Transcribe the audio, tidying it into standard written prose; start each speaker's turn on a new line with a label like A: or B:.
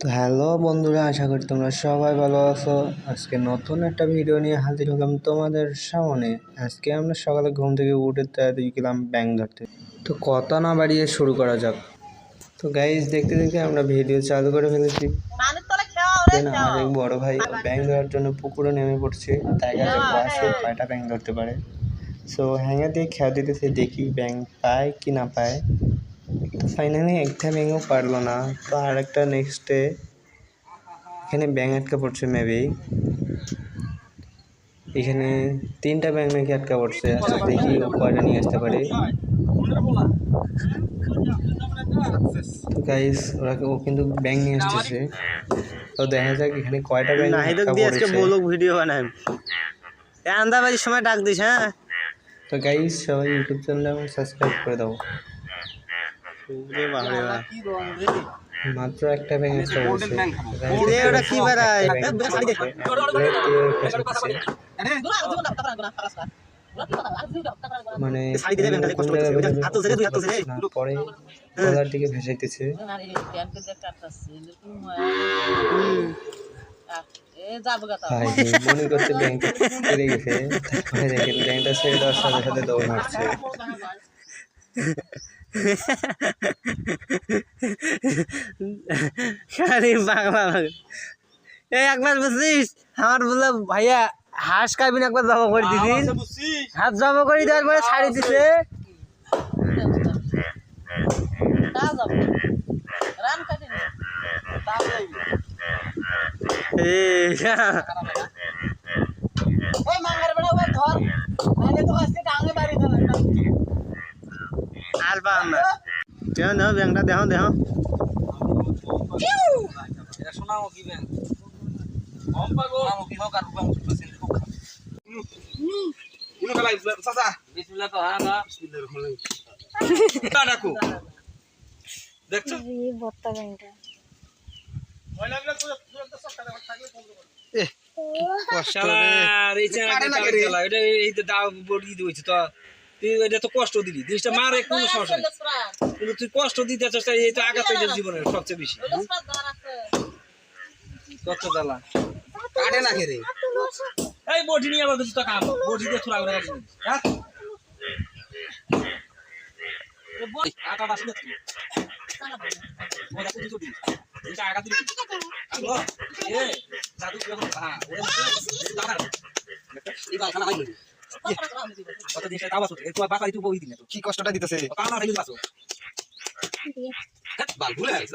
A: তো হ্যালো বন্ধুরা, আশা করি তোমরা সবাই ভালো আছো। আজকে নতুন একটা ভিডিও নিয়ে হাজির হলাম তোমাদের সামনে। আজকে আমরা সকালে ঘুম থেকে উঠে তাড়াতাড়ি গেলাম ব্যাঙ ধরতে। তো কথা না বাড়িয়ে শুরু করা যাক। তো গাইজ, দেখতে দেখতে আমরা ভিডিও চালু করে ফেলেছি। আর এক বড় ভাই ব্যাঙ ধরার জন্য পুকুরে নেমে পড়ছে। দেখা যাক সে কয়টা ব্যাঙ ধরতে পারে। সো হ্যাঙ্গার দিয়ে খেয়া দিতেছে, দেখি ব্যাঙ পায় কি না পায়। তো ফাইনালি একটা ব্যাঙও পারলো না। তো আর একটা নেক্সটে এখানে ব্যাঙ আটকা পড়ছে। মেবি এখানে 3টা ব্যাঙ নাকি আটকা পড়ছে। আচ্ছা দেখি ও কয়টা নিয়ে আসতে পারে। তো গাইস, ও কিন্তু ব্যাঙ নিয়ে আসতেছে। তো দেখা যাক এখানে কয়টা ব্যাঙ আটকা পড়েছে।
B: ভিডিও বানাই আন্দাবাজির সময় ডাক দিস। হ্যাঁ,
A: তো গাইস, সবাই ইউটিউব চ্যানেলে সাবস্ক্রাইব করে দাও। মাত্র একটা ব্যাঙ আটকা পড়েছে।
B: ওটা কি বেড়ায়
A: মানে পরে গলার দিকে ভেসাইতেছে। মনে করছে ব্যাংকটা কেড়ে গেছে। তারপরে দেখেন ব্যাংকটা ছেড়ে দেওয়ার সাথে সাথে দৌড় মারছে।
B: একবার বুঝছিস আমার বললো ভাইয়া হাঁস খাইবিন, একবার জবা করে দিদিন। হাত জবা করে দেওয়ার পরে ছাড়ি দিছে। আর পাম না। দেহ ব্যাংকটা দেহ দেহ কষ্ট দিলি জিনিসটা মারে কোনো সমস্যা নেই, কিন্তু তুই কষ্ট দিতে চাস, এই তো আঘাত জীবনের সবচেয়ে বেশি। কত জ্বালা কাটে না খেরে এই বটি নিয়ে আবার কিছু টাকা বটি দিয়ে থুরা করে কাটি হ্যাঁ বই আটা বাস না ওটা কিছু দিস এটা আগা দিবি হ্যালো এ জাদু কি হবে হ্যাঁ ওরে দাঁড়া এই বাসনা হয় কত দিন এটা আওয়াজ হচ্ছে তুই বাসা দিতে বই দিনে তো কি কষ্টটা দিতেছে কানা খাইলি বাসো বাল ভুলে গেছিস।